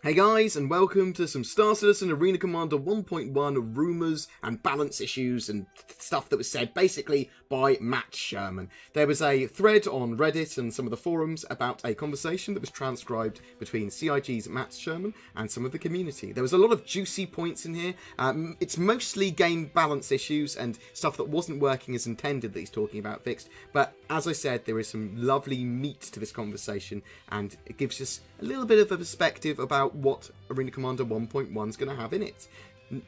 Hey guys, and welcome to some Star Citizen Arena Commander 1.1 rumours and balance issues and stuff that was said basically by Matt Sherman. There was a thread on Reddit and some of the forums about a conversation that was transcribed between CIG's Matt Sherman and some of the community. There was a lot of juicy points in here. It's mostly game balance issues and stuff that wasn't working as intended that he's talking about fixed, but as I said, there is some lovely meat to this conversation and it gives us a little bit of a perspective about what Arena Commander 1.1 is going to have in it.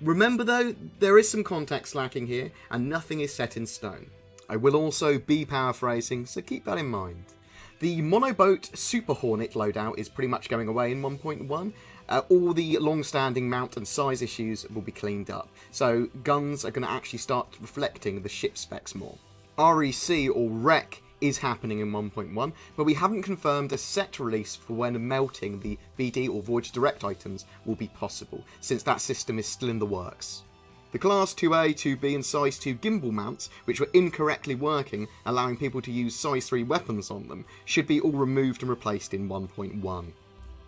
Remember though, there is some context lacking here and nothing is set in stone. I will also be paraphrasing, so keep that in mind. The monoboat Super Hornet loadout is pretty much going away in 1.1. All the long-standing mount and size issues will be cleaned up, so guns are going to actually start reflecting the ship specs more. REC or REC is happening in 1.1, but we haven't confirmed a set release for when melting the VD or Voyage Direct items will be possible, since that system is still in the works. The Class 2A, 2B and Size 2 gimbal mounts, which were incorrectly working, allowing people to use Size 3 weapons on them, should be all removed and replaced in 1.1.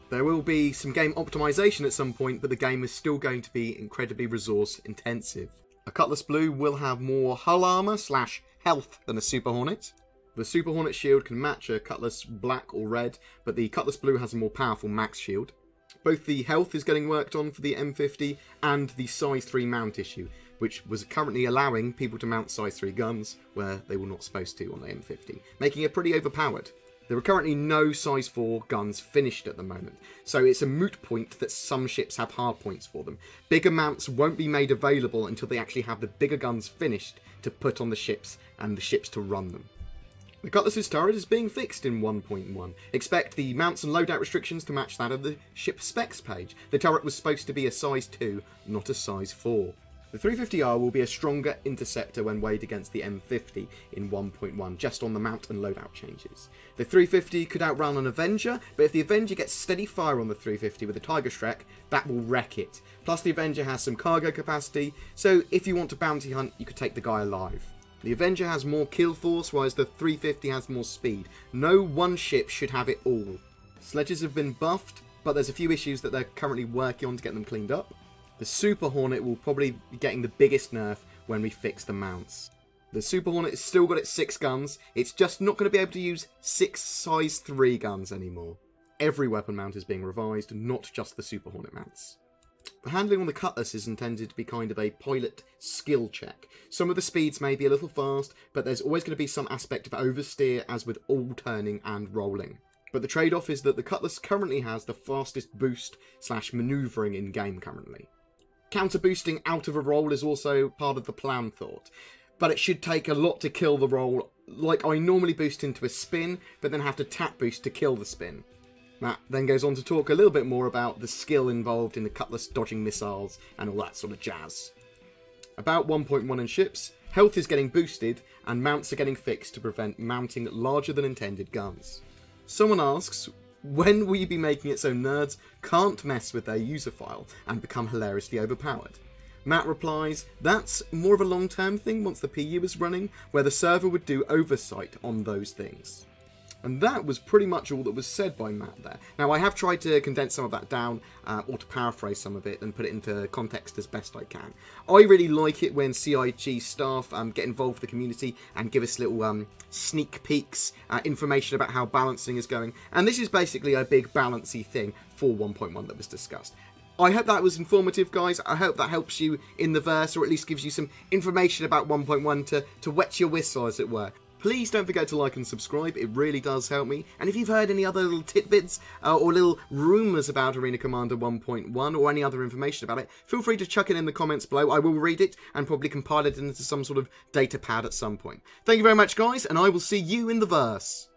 There will be some game optimization at some point, but the game is still going to be incredibly resource intensive. A Cutlass Blue will have more hull armor / health than a Super Hornet. The Super Hornet shield can match a Cutlass Black or Red, but the Cutlass Blue has a more powerful max shield. Both the health is getting worked on for the M50 and the Size 3 mount issue, which was currently allowing people to mount Size 3 guns where they were not supposed to on the M50, making it pretty overpowered. There are currently no Size 4 guns finished at the moment, so it's a moot point that some ships have hard points for them. Bigger mounts won't be made available until they actually have the bigger guns finished to put on the ships and the ships to run them. The Cutlass's turret is being fixed in 1.1. Expect the mounts and loadout restrictions to match that of the ship specs page. The turret was supposed to be a size 2, not a size 4. The 350R will be a stronger interceptor when weighed against the M50 in 1.1, just on the mount and loadout changes. The 350 could outrun an Avenger, but if the Avenger gets steady fire on the 350 with a Tiger Shrek, that will wreck it. Plus the Avenger has some cargo capacity, so if you want to bounty hunt, you could take the guy alive. The Avenger has more kill force, whereas the 350 has more speed. No one ship should have it all. Sledges have been buffed, but there's a few issues that they're currently working on to get them cleaned up. The Super Hornet will probably be getting the biggest nerf when we fix the mounts. The Super Hornet has still got its 6 guns, it's just not going to be able to use 6 size 3 guns anymore. Every weapon mount is being revised, not just the Super Hornet mounts. The handling on the Cutlass is intended to be kind of a pilot skill check. Some of the speeds may be a little fast, but there's always going to be some aspect of oversteer as with all turning and rolling. But the trade-off is that the Cutlass currently has the fastest boost / manoeuvring in game currently. Counter boosting out of a roll is also part of the plan thought, but it should take a lot to kill the roll, like I normally boost into a spin, but then have to tap boost to kill the spin. Matt then goes on to talk a little bit more about the skill involved in the Cutlass dodging missiles and all that sort of jazz. About 1.1 in ships, health is getting boosted and mounts are getting fixed to prevent mounting larger than intended guns. Someone asks, when will you be making it so nerds can't mess with their user file and become hilariously overpowered? Matt replies, that's more of a long-term thing once the PU is running, where the server would do oversight on those things. And that was pretty much all that was said by Matt there. Now, I have tried to condense some of that down, or to paraphrase some of it and put it into context as best I can. I really like it when CIG staff get involved with the community and give us little sneak peeks, information about how balancing is going. And this is basically a big balancy thing for 1.1 that was discussed. I hope that was informative, guys. I hope that helps you in the verse, or at least gives you some information about 1.1 to wet your whistle, as it were. Please don't forget to like and subscribe, it really does help me. And if you've heard any other little tidbits or little rumours about Arena Commander 1.1 or any other information about it, feel free to chuck it in the comments below. I will read it and probably compile it into some sort of data pad at some point. Thank you very much, guys, and I will see you in the verse.